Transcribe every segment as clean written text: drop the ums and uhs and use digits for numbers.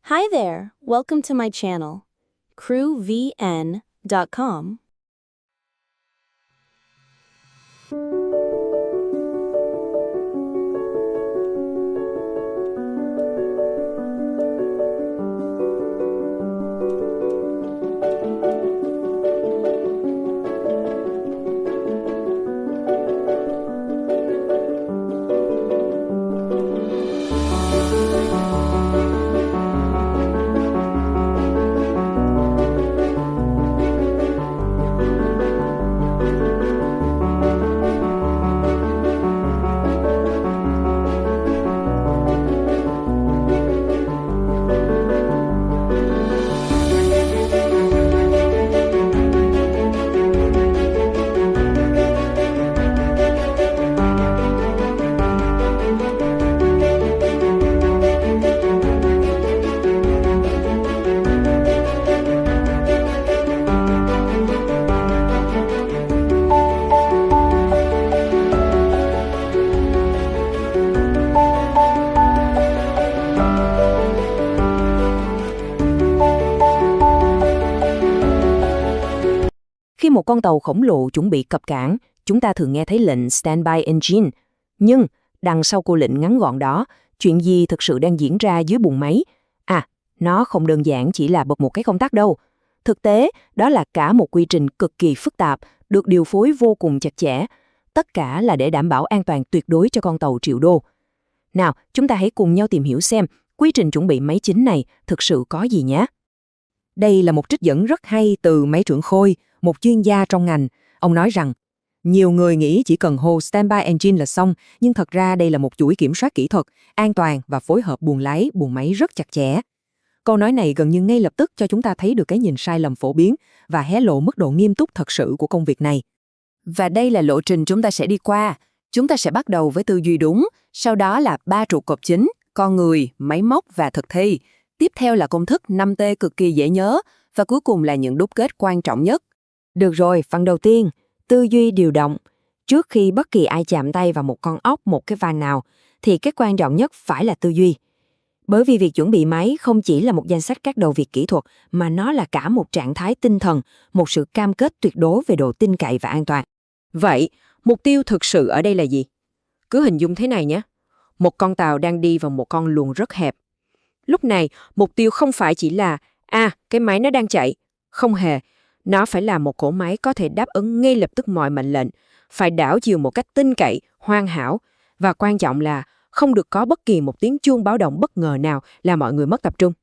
Hi there, welcome to my channel, crewvn.com. Khi một con tàu khổng lồ chuẩn bị cập cảng, chúng ta thường nghe thấy lệnh Standby Engine. Nhưng đằng sau câu lệnh ngắn gọn đó, chuyện gì thực sự đang diễn ra dưới buồng máy? Nó không đơn giản chỉ là bật một cái công tắc đâu. Thực tế, đó là cả một quy trình cực kỳ phức tạp, được điều phối vô cùng chặt chẽ. Tất cả là để đảm bảo an toàn tuyệt đối cho con tàu triệu đô. Nào, chúng ta hãy cùng nhau tìm hiểu xem quy trình chuẩn bị máy chính này thực sự có gì nhé. Đây là một trích dẫn rất hay từ máy trưởng Khôi, một chuyên gia trong ngành. Ông nói rằng, nhiều người nghĩ chỉ cần hô Standby Engine là xong, nhưng thật ra đây là một chuỗi kiểm soát kỹ thuật, an toàn và phối hợp buồng lái, buồng máy rất chặt chẽ. Câu nói này gần như ngay lập tức cho chúng ta thấy được cái nhìn sai lầm phổ biến và hé lộ mức độ nghiêm túc thật sự của công việc này. Và đây là lộ trình chúng ta sẽ đi qua. Chúng ta sẽ bắt đầu với tư duy đúng, sau đó là 3 trụ cột chính, con người, máy móc và thực thi. Tiếp theo là công thức 5T cực kỳ dễ nhớ, và cuối cùng là những đúc kết quan trọng nhất. Được rồi, phần đầu tiên, tư duy điều động. Trước khi bất kỳ ai chạm tay vào một con ốc, một cái van nào, thì cái quan trọng nhất phải là tư duy. Bởi vì việc chuẩn bị máy không chỉ là một danh sách các đầu việc kỹ thuật, mà nó là cả một trạng thái tinh thần, một sự cam kết tuyệt đối về độ tin cậy và an toàn. Vậy, mục tiêu thực sự ở đây là gì? Cứ hình dung thế này nhé. Một con tàu đang đi vào một con luồng rất hẹp. Lúc này, mục tiêu không phải chỉ là cái máy nó đang chạy. Không hề. Nó phải là một cỗ máy có thể đáp ứng ngay lập tức mọi mệnh lệnh, phải đảo chiều một cách tin cậy, hoàn hảo, và quan trọng là không được có bất kỳ một tiếng chuông báo động bất ngờ nào làm mọi người mất tập trung.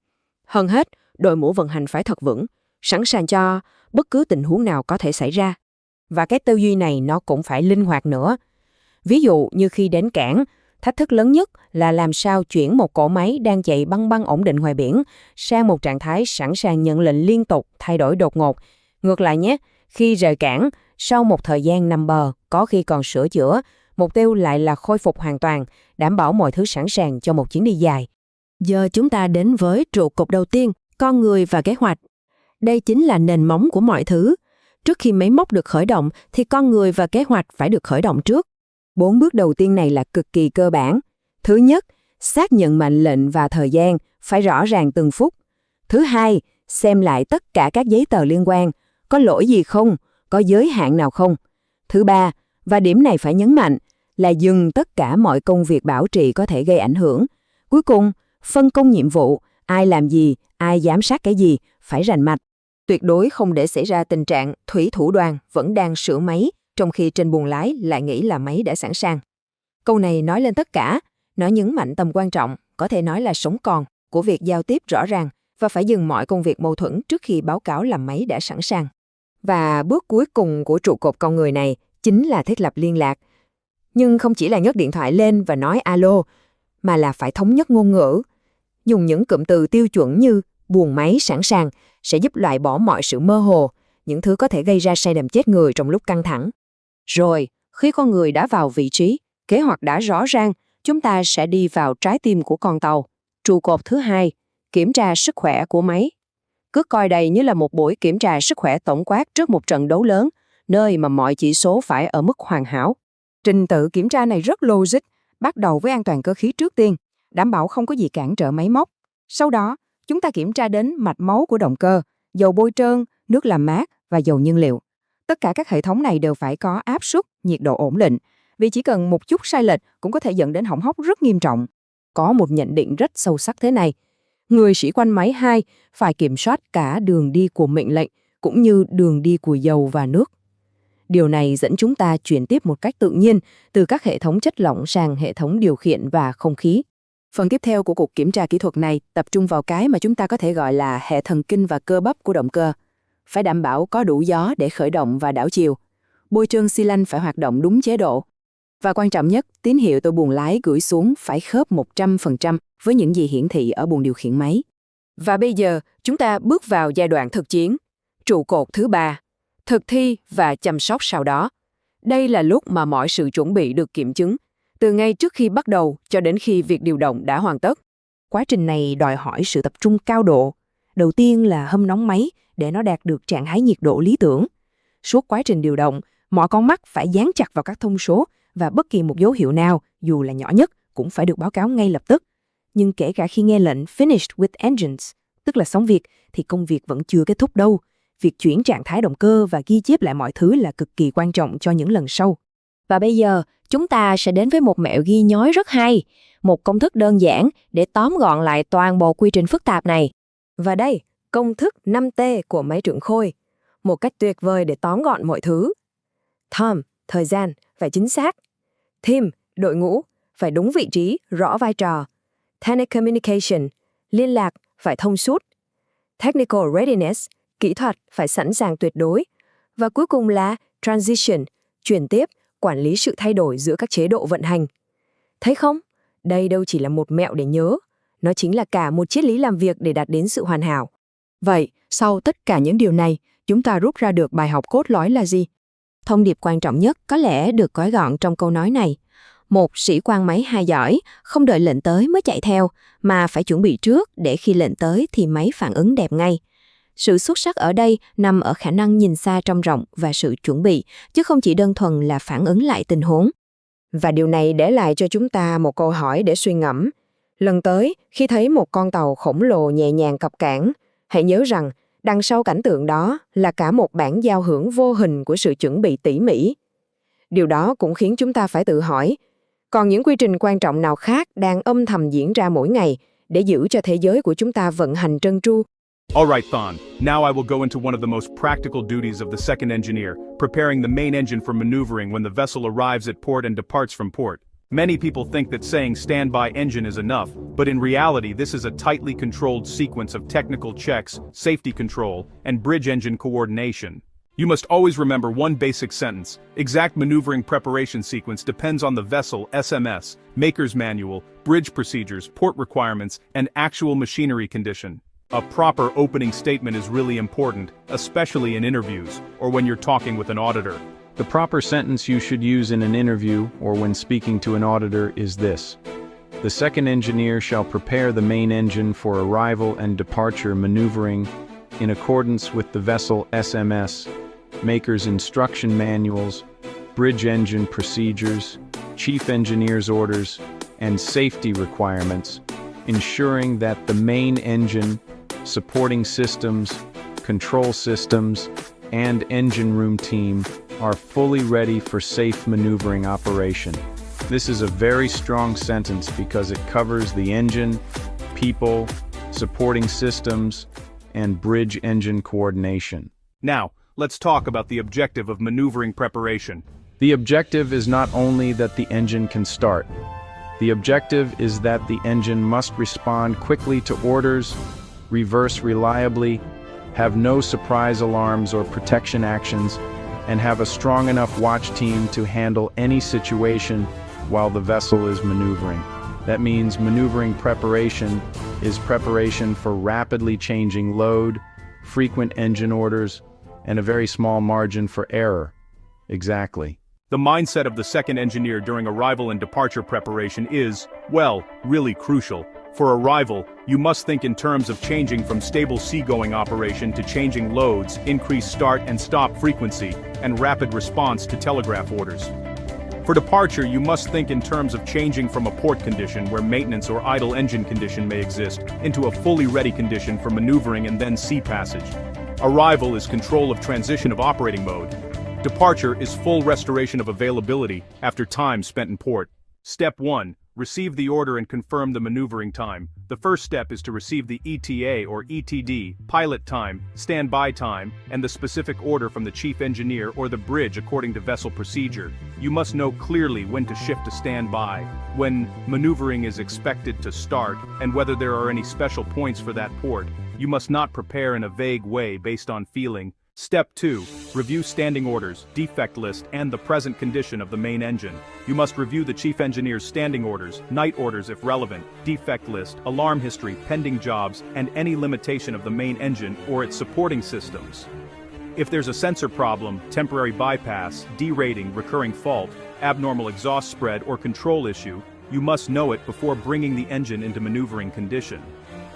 Hơn hết, đội ngũ vận hành phải thật vững, sẵn sàng cho bất cứ tình huống nào có thể xảy ra. Và cái tư duy này nó cũng phải linh hoạt nữa. Ví dụ như khi đến cảng, thách thức lớn nhất là làm sao chuyển một cỗ máy đang chạy băng băng ổn định ngoài biển sang một trạng thái sẵn sàng nhận lệnh liên tục, thay đổi đột ngột. Ngược lại nhé, khi rời cảng, sau một thời gian nằm bờ, có khi còn sửa chữa, mục tiêu lại là khôi phục hoàn toàn, đảm bảo mọi thứ sẵn sàng cho một chuyến đi dài. Giờ chúng ta đến với trụ cột đầu tiên, con người và kế hoạch. Đây chính là nền móng của mọi thứ. Trước khi máy móc được khởi động, thì con người và kế hoạch phải được khởi động trước. 4 bước đầu tiên này là cực kỳ cơ bản. Thứ nhất, xác nhận mệnh lệnh và thời gian, phải rõ ràng từng phút. Thứ hai, xem lại tất cả các giấy tờ liên quan, có lỗi gì không, có giới hạn nào không. Thứ ba, và điểm này phải nhấn mạnh, là dừng tất cả mọi công việc bảo trì có thể gây ảnh hưởng. Cuối cùng, phân công nhiệm vụ, ai làm gì, ai giám sát cái gì, phải rành mạch. Tuyệt đối không để xảy ra tình trạng thủy thủ đoàn vẫn đang sửa máy, trong khi trên buồng lái lại nghĩ là máy đã sẵn sàng. Câu này nói lên tất cả, nó nhấn mạnh tầm quan trọng, có thể nói là sống còn, của việc giao tiếp rõ ràng và phải dừng mọi công việc mâu thuẫn trước khi báo cáo là máy đã sẵn sàng. Và bước cuối cùng của trụ cột con người này chính là thiết lập liên lạc. Nhưng không chỉ là nhấc điện thoại lên và nói alo, mà là phải thống nhất ngôn ngữ. Dùng những cụm từ tiêu chuẩn như buồng máy sẵn sàng sẽ giúp loại bỏ mọi sự mơ hồ, những thứ có thể gây ra sai lầm chết người trong lúc căng thẳng. Rồi, khi con người đã vào vị trí, kế hoạch đã rõ ràng, chúng ta sẽ đi vào trái tim của con tàu. Trụ cột thứ hai, kiểm tra sức khỏe của máy. Cứ coi đây như là một buổi kiểm tra sức khỏe tổng quát trước một trận đấu lớn, nơi mà mọi chỉ số phải ở mức hoàn hảo. Trình tự kiểm tra này rất logic, bắt đầu với an toàn cơ khí trước tiên, đảm bảo không có gì cản trở máy móc. Sau đó, chúng ta kiểm tra đến mạch máu của động cơ, dầu bôi trơn, nước làm mát và dầu nhiên liệu. Tất cả các hệ thống này đều phải có áp suất, nhiệt độ ổn định, vì chỉ cần một chút sai lệch cũng có thể dẫn đến hỏng hóc rất nghiêm trọng. Có một nhận định rất sâu sắc thế này. Người sĩ quan máy 2 phải kiểm soát cả đường đi của mệnh lệnh cũng như đường đi của dầu và nước. Điều này dẫn chúng ta chuyển tiếp một cách tự nhiên từ các hệ thống chất lỏng sang hệ thống điều khiển và không khí. Phần tiếp theo của cuộc kiểm tra kỹ thuật này tập trung vào cái mà chúng ta có thể gọi là hệ thần kinh và cơ bắp của động cơ. Phải đảm bảo có đủ gió để khởi động và đảo chiều. Bôi trơn xi lanh phải hoạt động đúng chế độ. Và quan trọng nhất, tín hiệu từ buồng lái gửi xuống phải khớp 100% với những gì hiển thị ở buồng điều khiển máy. Và bây giờ, chúng ta bước vào giai đoạn thực chiến. Trụ cột thứ 3, thực thi và chăm sóc sau đó. Đây là lúc mà mọi sự chuẩn bị được kiểm chứng, từ ngay trước khi bắt đầu cho đến khi việc điều động đã hoàn tất. Quá trình này đòi hỏi sự tập trung cao độ. Đầu tiên là hâm nóng máy để nó đạt được trạng thái nhiệt độ lý tưởng. Suốt quá trình điều động, mọi con mắt phải dán chặt vào các thông số và bất kỳ một dấu hiệu nào, dù là nhỏ nhất, cũng phải được báo cáo ngay lập tức. Nhưng kể cả khi nghe lệnh Finished with Engines, tức là xong việc, thì công việc vẫn chưa kết thúc đâu. Việc chuyển trạng thái động cơ và ghi chép lại mọi thứ là cực kỳ quan trọng cho những lần sau. Và bây giờ, chúng ta sẽ đến với một mẹo ghi nhớ rất hay, một công thức đơn giản để tóm gọn lại toàn bộ quy trình phức tạp này. Và đây, công thức 5T của máy trưởng khôi, một cách tuyệt vời để tóm gọn mọi thứ. Time, thời gian, phải chính xác. Team, đội ngũ, phải đúng vị trí, rõ vai trò. Telecommunication, liên lạc, phải thông suốt. Technical readiness, kỹ thuật, phải sẵn sàng tuyệt đối. Và cuối cùng là transition, chuyển tiếp, quản lý sự thay đổi giữa các chế độ vận hành. Thấy không? Đây đâu chỉ là một mẹo để nhớ, nó chính là cả một triết lý làm việc để đạt đến sự hoàn hảo. Vậy, sau tất cả những điều này, chúng ta rút ra được bài học cốt lõi là gì? Thông điệp quan trọng nhất có lẽ được gói gọn trong câu nói này. Một sĩ quan máy 2 giỏi, không đợi lệnh tới mới chạy theo, mà phải chuẩn bị trước để khi lệnh tới thì máy phản ứng đẹp ngay. Sự xuất sắc ở đây nằm ở khả năng nhìn xa trông rộng và sự chuẩn bị, chứ không chỉ đơn thuần là phản ứng lại tình huống. Và điều này để lại cho chúng ta một câu hỏi để suy ngẫm. Lần tới, khi thấy một con tàu khổng lồ nhẹ nhàng cập cảng, hãy nhớ rằng đằng sau cảnh tượng đó là cả một bản giao hưởng vô hình của sự chuẩn bị tỉ mỉ. Điều đó cũng khiến chúng ta phải tự hỏi, còn những quy trình quan trọng nào khác đang âm thầm diễn ra mỗi ngày để giữ cho thế giới của chúng ta vận hành trơn tru? Alright, Thon. Now I will go into one of the most practical duties of the second engineer, preparing the main engine for maneuvering when the vessel arrives at port and departs from port. Many people think that saying standby engine is enough, but in reality this is a tightly controlled sequence of technical checks, safety control, and bridge engine coordination. You must always remember one basic sentence: exact maneuvering preparation sequence depends on the vessel, SMS, maker's manual, bridge procedures, port requirements, and actual machinery condition. A proper opening statement is really important, especially in interviews, or when you're talking with an auditor. The proper sentence you should use in an interview or when speaking to an auditor is this: the second engineer shall prepare the main engine for arrival and departure maneuvering in accordance with the vessel SMS, maker's instruction manuals, bridge engine procedures, chief engineer's orders, and safety requirements, ensuring that the main engine, supporting systems, control systems, and engine room team are fully ready for safe maneuvering operation. This is a very strong sentence because it covers the engine, people, supporting systems, and bridge engine coordination. Now, let's talk about the objective of maneuvering preparation. The objective is not only that the engine can start. The objective is that the engine must respond quickly to orders, reverse reliably, have no surprise alarms or protection actions, and have a strong enough watch team to handle any situation while the vessel is maneuvering. That means maneuvering preparation is preparation for rapidly changing load, frequent engine orders, and a very small margin for error. Exactly. The mindset of the second engineer during arrival and departure preparation is, well, really crucial. For arrival, you must think in terms of changing from stable seagoing operation to changing loads, increased start and stop frequency, and rapid response to telegraph orders. For departure, you must think in terms of changing from a port condition where maintenance or idle engine condition may exist into a fully ready condition for maneuvering and then sea passage. Arrival is control of transition of operating mode. Departure is full restoration of availability after time spent in port. Step 1. Receive the order and confirm the maneuvering time. The first step is to receive the ETA or ETD, pilot time, standby time, and the specific order from the chief engineer or the bridge according to vessel procedure. You must know clearly when to shift to standby, when maneuvering is expected to start, and whether there are any special points for that port. You must not prepare in a vague way based on feeling. Step 2. Review standing orders, defect list, and the present condition of the main engine. You must review the chief engineer's standing orders, night orders if relevant, defect list, alarm history, pending jobs, and any limitation of the main engine or its supporting systems. If there's a sensor problem, temporary bypass, derating, recurring fault, abnormal exhaust spread, or control issue, you must know it before bringing the engine into maneuvering condition.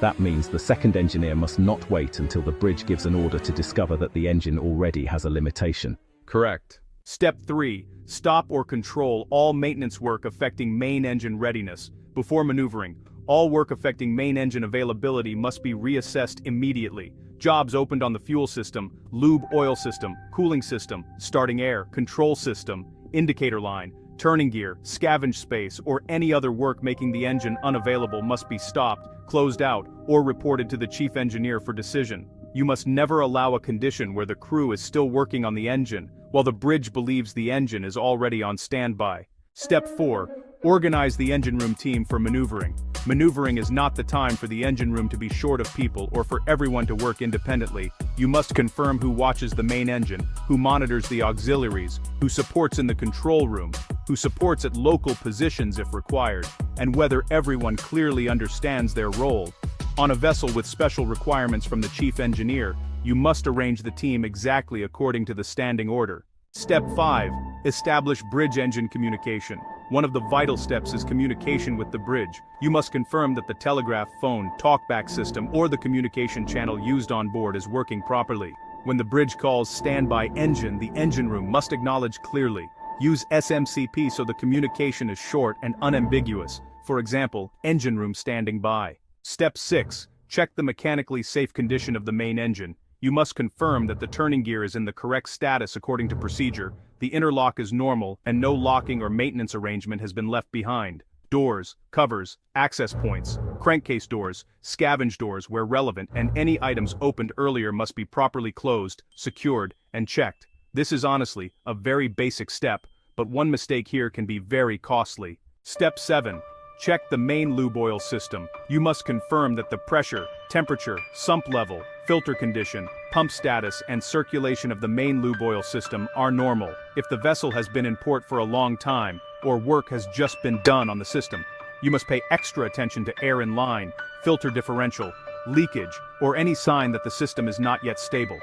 That means the second engineer must not wait until the bridge gives an order to discover that the engine already has a limitation. Correct. Step 3. Stop or control all maintenance work affecting main engine readiness. Before maneuvering, all work affecting main engine availability must be reassessed immediately. Jobs opened on the fuel system, lube oil system, cooling system, starting air, control system, indicator line, turning gear, scavenge space, or any other work making the engine unavailable must be stopped, closed out, or reported to the chief engineer for decision. You must never allow a condition where the crew is still working on the engine, while the bridge believes the engine is already on standby. Step 4. Organize the engine room team for maneuvering. Maneuvering is not the time for the engine room to be short of people or for everyone to work independently. You must confirm who watches the main engine, who monitors the auxiliaries, who supports in the control room, who supports at local positions if required, and whether everyone clearly understands their role. On a vessel with special requirements from the chief engineer, you must arrange the team exactly according to the standing order. Step 5. Establish bridge engine communication. One of the vital steps is communication with the bridge. You must confirm that the telegraph, phone, talkback system, or the communication channel used on board is working properly. When the bridge calls standby engine, the engine room must acknowledge clearly. Use SMCP so the communication is short and unambiguous. For example, engine room standing by. Step 6. Check the mechanically safe condition of the main engine. You must confirm that the turning gear is in the correct status according to procedure, the interlock is normal, and no locking or maintenance arrangement has been left behind. Doors, covers, access points, crankcase doors, scavenge doors where relevant, and any items opened earlier must be properly closed, secured, and checked. This is honestly a very basic step, but one mistake here can be very costly. Step 7. Check the main lube oil system. You must confirm that the pressure, temperature, sump level, filter condition, pump status, and circulation of the main lube oil system are normal. If the vessel has been in port for a long time, or work has just been done on the system, you must pay extra attention to air in line, filter differential, leakage, or any sign that the system is not yet stable.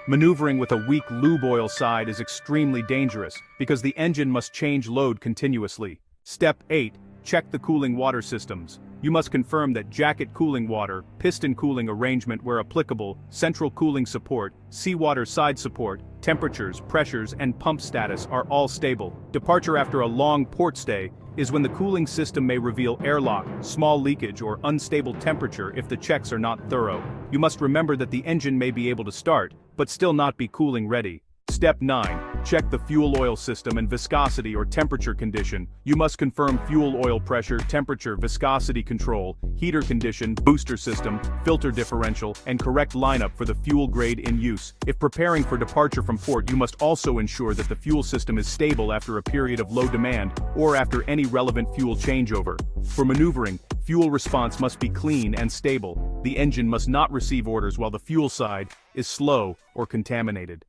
Maneuvering with a weak lube oil side is extremely dangerous because the engine must change load continuously. Step 8. Check the cooling water systems. You must confirm that jacket cooling water, piston cooling arrangement where applicable, central cooling support, seawater side support, temperatures, pressures, and pump status are all stable. Departure after a long port stay is when the cooling system may reveal airlock, small leakage, or unstable temperature if the checks are not thorough. You must remember that the engine may be able to start, but still not be cooling ready. Step 9. Check the fuel oil system and viscosity or temperature condition. You must confirm fuel oil pressure, temperature, viscosity control, heater condition, booster system, filter differential, and correct lineup for the fuel grade in use. If preparing for departure from port, you must also ensure that the fuel system is stable after a period of low demand or after any relevant fuel changeover. For maneuvering, fuel response must be clean and stable. The engine must not receive orders while the fuel side is slow or contaminated.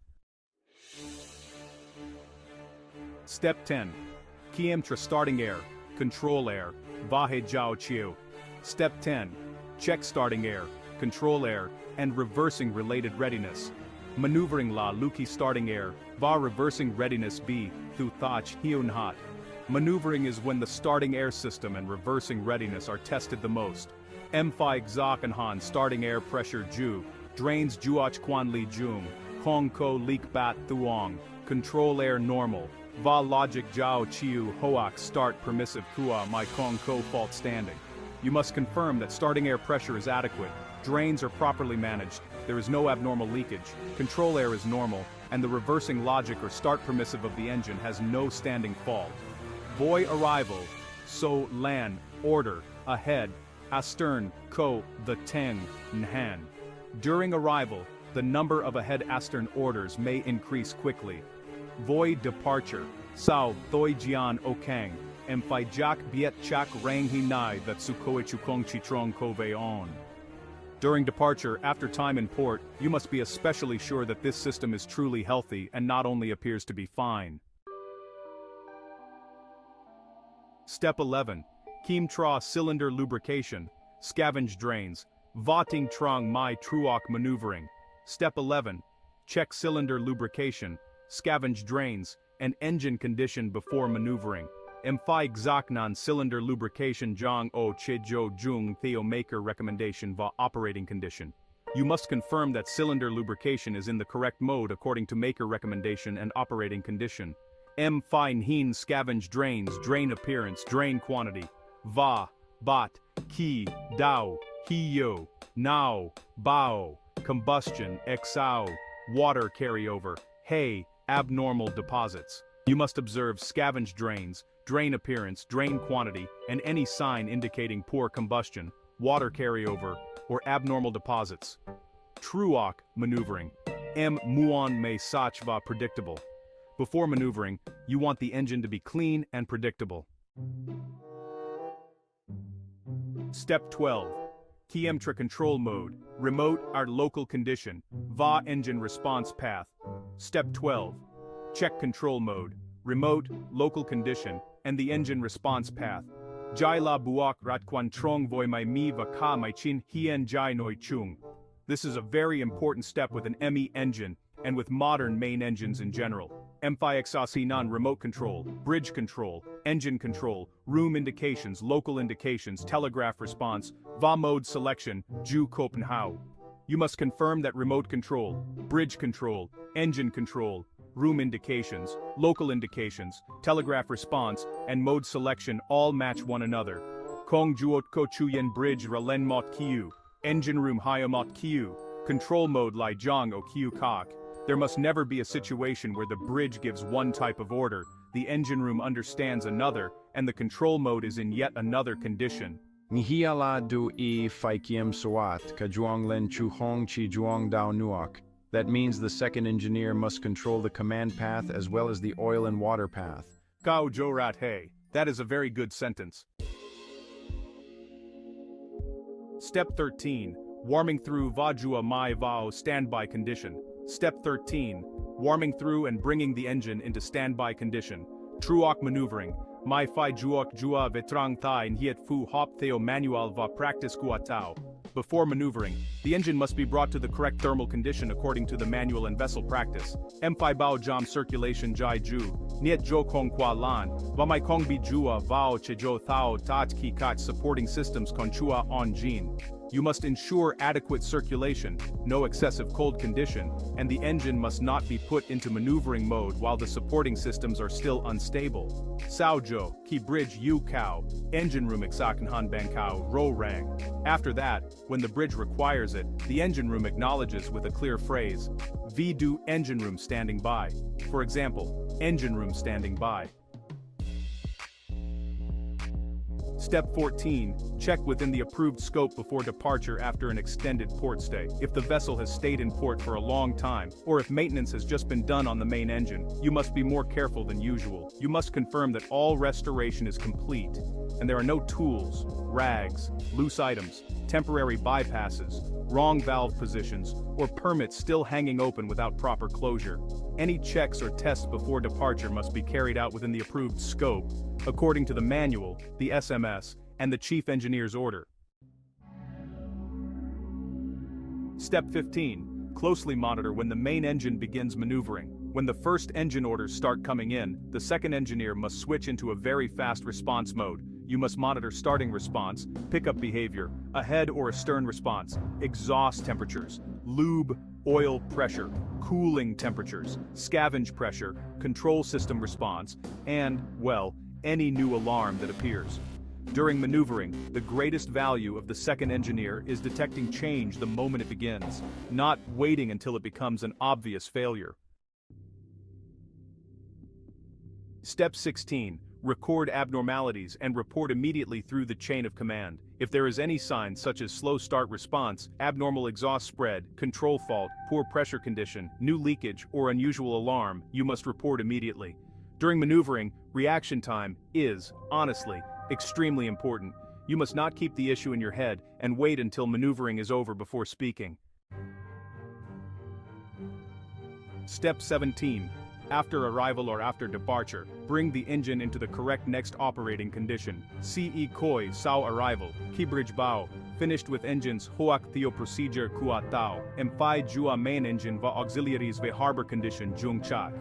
Step 10. Kiem tra starting air, control air, vahe jiao chiu. Step 10. Check starting air, control air, and reversing related readiness. Maneuvering la luki starting air, va reversing readiness b, thu thach hiun hat. Maneuvering is when the starting air system and reversing readiness are tested the most. M5 Xokanhan starting air pressure ju, drains juach quan li jum, hong ko leak bat thuong, control air normal. Va logic jiao chiu hoak start permissive kua my kong ko fault standing. You must confirm that starting air pressure is adequate, drains are properly managed, there is no abnormal leakage, control air is normal, and the reversing logic or start permissive of the engine has no standing fault. Voi arrival, so lan, order, ahead, astern, ko, the teng, nhan. During arrival, the number of ahead astern orders may increase quickly. Voi departure, sao, thoi jian okang, em phai jak biet chak rang hi nai that sukoi chukong chitrong kove on. During departure, after time in port, you must be especially sure that this system is truly healthy and not only appears to be fine. Step 11. Kim tra cylinder lubrication, scavenge drains, voting trong mai truok maneuvering. Step 11. Check cylinder lubrication, scavenge drains, and engine condition before maneuvering. Emphi Xaknan cylinder lubrication Zhang O Chejo Jung Theo Maker recommendation va operating condition. You must confirm that cylinder lubrication is in the correct mode according to Maker recommendation and operating condition. M fine heen scavenge drains, drain appearance, drain quantity. Va, bat, ki, dao, hiyo, nao, bao, combustion, exao, water carryover, hey, abnormal deposits. You must observe scavenge drains, drain appearance, drain quantity, and any sign indicating poor combustion, water carryover, or abnormal deposits. Truok maneuvering. M muon me sachva predictable. Before maneuvering, you want the engine to be clean and predictable. Step 12. Kiemtra control mode, remote our local condition, va engine response path. Step 12. Check control mode, remote, local condition, and the engine response path. Jai la buak rat quan trong voi mai mi va ka mai chin hien jai noi chung. This is a very important step with an ME engine, and with modern main engines in general. M5 non remote control, bridge control, engine control, room indications, local indications, telegraph response, va mode selection, ju Copenhagen. You must confirm that remote control, bridge control, engine control, room indications, local indications, telegraph response, and mode selection all match one another. Kong juot ko chuyen bridge ralen mot kiu, engine room hyomot kiu, control mode lai jong o kiu kok. There must never be a situation where the bridge gives one type of order, the engine room understands another, and the control mode is in yet another condition. Ngiala du I Phai Kiem Soat Ka Juang Len Chu Hong Chi Juang Dao Nuok. That means the second engineer must control the command path as well as the oil and water path. Gao Jorat He. That is a very good sentence. Step 13. Warming through Vajua Mai Vao standby condition. Step 13. Warming through and bringing the engine into standby condition. Truok maneuvering. Mai Phai Juok Jua Vetrang Thai Nhiet Fu Hop Theo Manual Va Practice Guatao. Before maneuvering, the engine must be brought to the correct thermal condition according to the manual and vessel practice. M5 Bao Jam circulation Jai Ju, Niet Jo Kong Kwa Lan, Va Mai Kong Bi Jua Vao Chejo Thao Tat Ki Kach supporting systems Konchua On Jin. You must ensure adequate circulation, no excessive cold condition, and the engine must not be put into maneuvering mode while the supporting systems are still unstable. Saojo, Ki Bridge Yu Kao, engine room Iksakanhan Bankao, Ro Rang. After that, when the bridge requires it, the engine room acknowledges with a clear phrase, Vidu engine room standing by. For example, engine room standing by. Step 14. Check within the approved scope before departure after an extended port stay. If the vessel has stayed in port for a long time, or if maintenance has just been done on the main engine, you must be more careful than usual. You must confirm that all restoration is complete, and there are no tools, rags, loose items, temporary bypasses, wrong valve positions, or permits still hanging open without proper closure. Any checks or tests before departure must be carried out within the approved scope, according to the manual, the SMS, and the chief engineer's order. Step 15. Closely monitor when the main engine begins maneuvering. When the first engine orders start coming in, the second engineer must switch into a very fast response mode. You must monitor starting response, pickup behavior, ahead or astern response, exhaust temperatures, lube, oil pressure, cooling temperatures, scavenge pressure, control system response, and, well, any new alarm that appears. During maneuvering, the greatest value of the second engineer is detecting change the moment it begins, not waiting until it becomes an obvious failure. Step 16. Record abnormalities and report immediately through the chain of command. If there is any sign such as slow start response, abnormal exhaust spread, control fault, poor pressure condition, new leakage, or unusual alarm, you must report immediately. During maneuvering, reaction time is, honestly, extremely important. You must not keep the issue in your head and wait until maneuvering is over before speaking. Step 17. After arrival or after departure, bring the engine into the correct next operating condition. Ce koi sao arrival, kibridge bao, finished with engines hoak theo procedure kua tao, emphi jua main engine va auxiliaries ve harbor condition jung chak.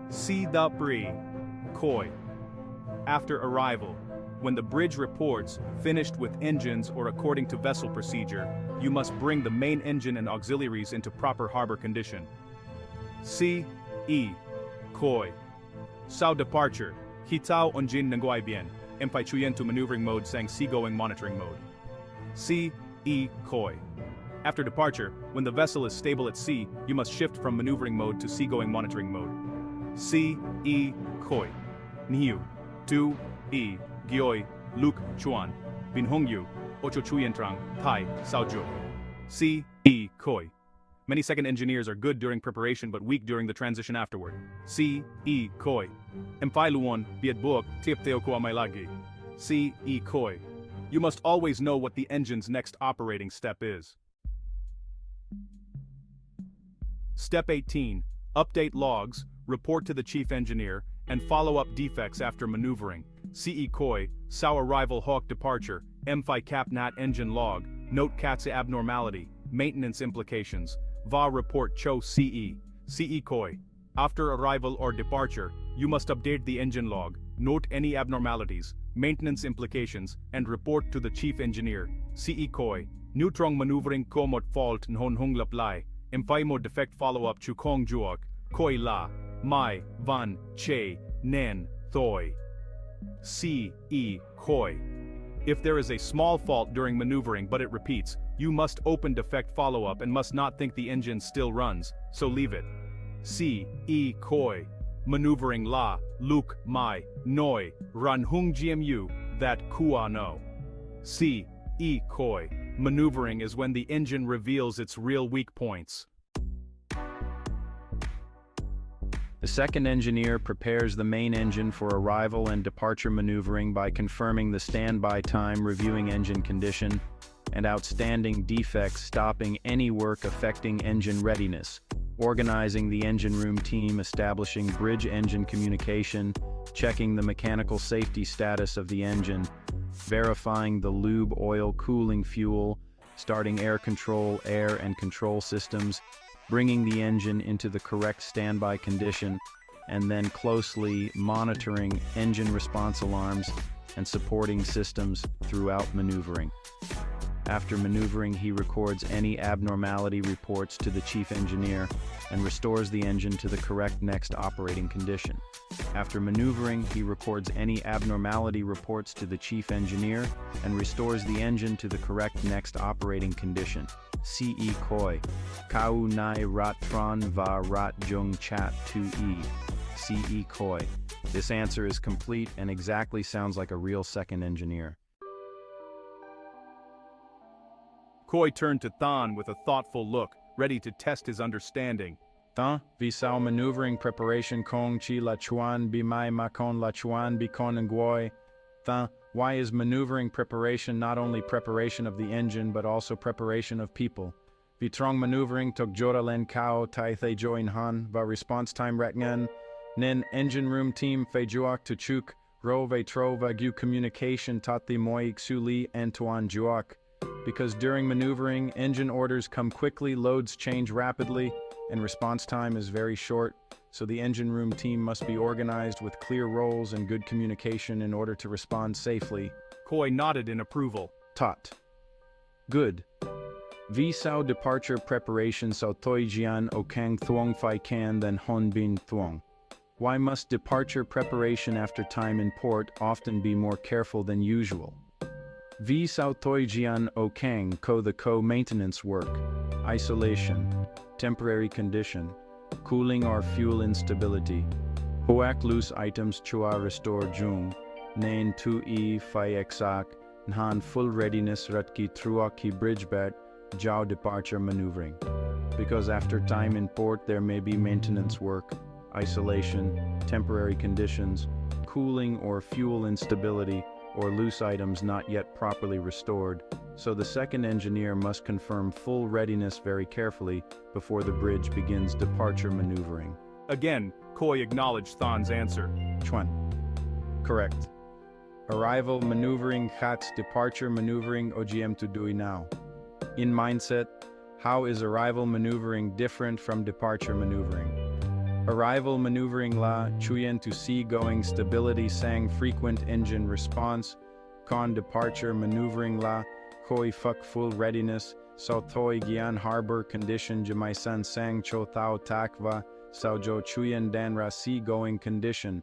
Si da pri, koi. After arrival, when the bridge reports, finished with engines or according to vessel procedure, you must bring the main engine and auxiliaries into proper harbor condition. Si koi. Sao departure, hitao onjin nanguai bien, emphi chuyen to maneuvering mode sang seagoing monitoring mode. Ce koi. After departure, when the vessel is stable at sea, you must shift from maneuvering mode to seagoing monitoring mode. Ce koi. Niu, tu, gioi, luk, chuan, bin hongyu, ocho chuyen trang, tai, sao jo. Ce koi. Many second engineers are good during preparation but weak during the transition afterward. Ce koi. Emphi luon, biet buok, tiep theo kua mai lagi. Ce koi. You must always know what the engine's next operating step is. Step 18. Update logs, report to the chief engineer, and follow up defects after maneuvering. Ce koi, sao arrival hawk departure, emphi cap nat engine log, note cat's abnormality, maintenance implications. Va report cho ce koi. After arrival or departure, you must update the engine log, note any abnormalities, maintenance implications, and report to the chief engineer. Ce koi. Neutrong maneuvering komot fault nhon hung laplai, emphi mo defect follow-up chu kong juok, koi la, mai, van, che, nen, thoi. Ce koi. If there is a small fault during maneuvering but it repeats, you must open defect follow-up and must not think the engine still runs, so leave it. Ce koi. Maneuvering la, luk mai, noi, ran hung gmu, that kua no. Ce koi. Maneuvering is when the engine reveals its real weak points. The second engineer prepares the main engine for arrival and departure maneuvering by confirming the standby time, reviewing engine condition, and outstanding defects, stopping any work affecting engine readiness, organizing the engine room team, establishing bridge engine communication, checking the mechanical safety status of the engine, verifying the lube, oil, cooling fuel, starting air control, air and control systems, bringing the engine into the correct standby condition, and then closely monitoring engine response alarms and supporting systems throughout maneuvering. After maneuvering, he records any abnormality reports to the chief engineer and restores the engine to the correct next operating condition. After maneuvering, he records any abnormality reports to the chief engineer and restores the engine to the correct next operating condition. Ce koi. Kau nai rat tron va rat jung chat 2e. Ce koi. This answer is complete and exactly sounds like a real second engineer. Koi turned to Than with a thoughtful look, ready to test his understanding. Than, vi sao maneuvering preparation kong chi la chuan bi mai ma kon la chuan bi kon nguoi. Than, why is maneuvering preparation not only preparation of the engine but also preparation of people? Vi trong maneuvering tok jora len kao tai the join han va response time retngan. Nen engine room team fe juak to chuk, ro ve tro va gu communication tat the moi xuli Antoine juak. Because during maneuvering, engine orders come quickly, loads change rapidly, and response time is very short, so the engine room team must be organized with clear roles and good communication in order to respond safely. Koi nodded in approval. Tot. Good. Vì sao departure preparation sao toi jian o kang thuong phai can then hon bin thuong? Why must departure preparation after time in port often be more careful than usual? Vì sao toi jian o kang ko the co-maintenance work, isolation, temporary condition, cooling or fuel instability, hoak loose items chua restore jung, nain tu e phai exak, nhan full readiness rutki truaki bridgebet, jiao departure maneuvering. Because after time in port there may be maintenance work, isolation, temporary conditions, cooling or fuel instability, or loose items not yet properly restored, so the second engineer must confirm full readiness very carefully before the bridge begins departure maneuvering. Again, Koi acknowledged Than's answer. Chuan. Correct. Arrival maneuvering hats departure maneuvering OGM to dui now. In mindset, how is arrival maneuvering different from departure maneuvering? Arrival maneuvering la chuyen to sea-going stability sang frequent engine response, con departure maneuvering la koi fuck full readiness, sao thoi gian harbor condition jamai san sang cho thao takva, sao jo chuyen danra sea-going condition.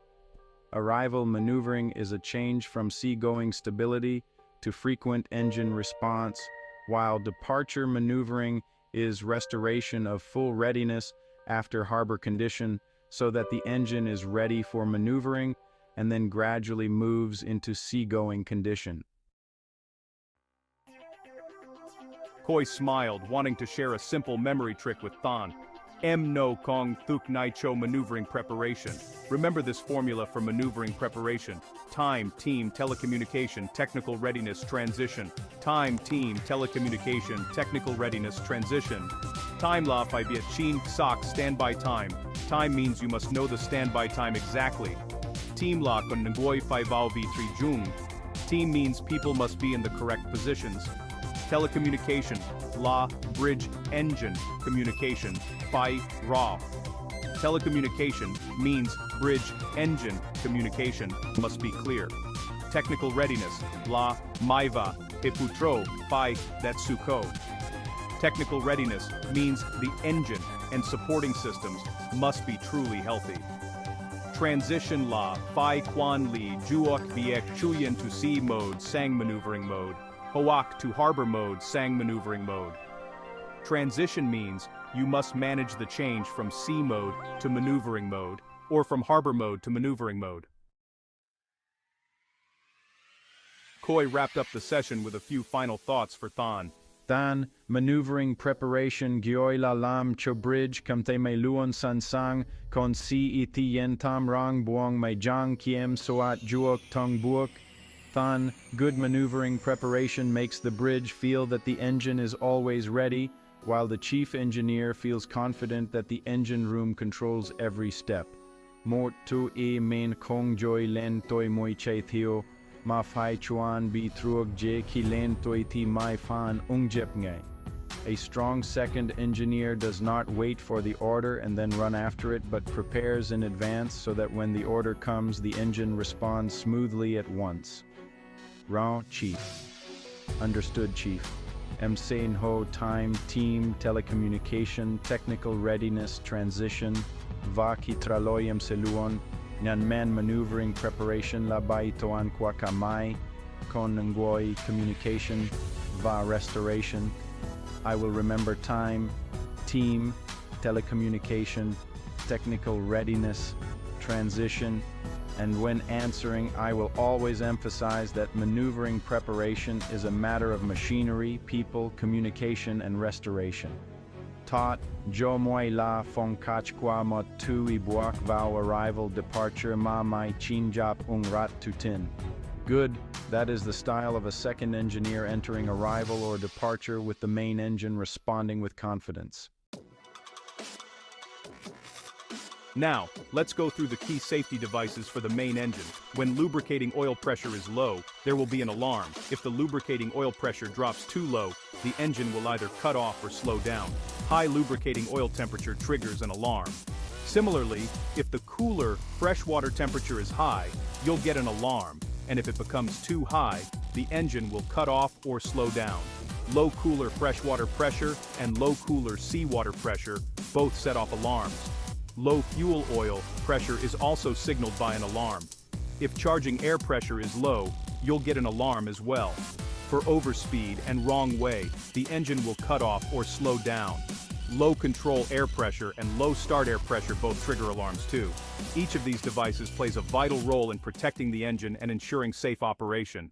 Arrival maneuvering is a change from sea-going stability to frequent engine response, while departure maneuvering is restoration of full readiness after harbor condition so that the engine is ready for maneuvering and then gradually moves into sea-going condition. Koi smiled, wanting to share a simple memory trick with Than. No Kong Thuk Nai Cho maneuvering preparation. Remember this formula for maneuvering preparation. Time, team, telecommunication, technical readiness, transition. Time, team, telecommunication, technical readiness, transition. Time la fi biet chin sak standby time. Time means you must know the standby time exactly. Team la kon ngoi fi vao vi tri jung. Team means people must be in the correct positions. Telecommunication, la, bridge, engine, communication, phi, ra. Telecommunication means bridge, engine, communication must be clear. Technical readiness, la, maiva, heputro, phi, datsuko. Technical readiness means the engine and supporting systems must be truly healthy. Transition la, phi quan li, juok viek chuyen to sea mode, sang maneuvering mode. Hoak to harbor mode, sang maneuvering mode. Transition means you must manage the change from sea mode to maneuvering mode, or from harbor mode to maneuvering mode. Koi wrapped up the session with a few final thoughts for Than. Than, maneuvering preparation gioi la lam cho bridge kam te me luon san sang, kon si iti yen tam rang buong me jang kiem soat juok tong buok. Than, good maneuvering preparation makes the bridge feel that the engine is always ready, while the chief engineer feels confident that the engine room controls every step. Mort tu e main kong joy len toi moi che theo, ma phai chuan bi truog je ki len toi ti mai fan ung jep ngai. A strong second engineer does not wait for the order and then run after it, but prepares in advance so that when the order comes, the engine responds smoothly at once. Rao, Chief. Understood, Chief. Msain Ho, time, team, telecommunication, technical readiness, transition, va ki traloyem seluon, nyan man maneuvering preparation labai toan kwa kamai, kon ngoi communication, va restoration. I will remember time, team, telecommunication, technical readiness, transition, and when answering, I will always emphasize that maneuvering preparation is a matter of machinery, people, communication, and restoration. Tot, jo moi la fong kach kwa mo tu I buak vao arrival departure ma mai chin jap ung rat tu tin. Good, that is the style of a second engineer entering arrival or departure with the main engine responding with confidence. Now, let's go through the key safety devices for the main engine. When lubricating oil pressure is low, there will be an alarm. If the lubricating oil pressure drops too low, the engine will either cut off or slow down. High lubricating oil temperature triggers an alarm. Similarly, if the cooler, freshwater temperature is high, you'll get an alarm, and if it becomes too high, the engine will cut off or slow down. low cooler freshwater pressure and low cooler seawater pressure both set off alarms. Low fuel oil pressure is also signaled by an alarm. If charging air pressure is low, you'll get an alarm as well. For overspeed and wrong way, the engine will cut off or slow down. Low control air pressure and low start air pressure both trigger alarms too. Each of these devices plays a vital role in protecting the engine and ensuring safe operation.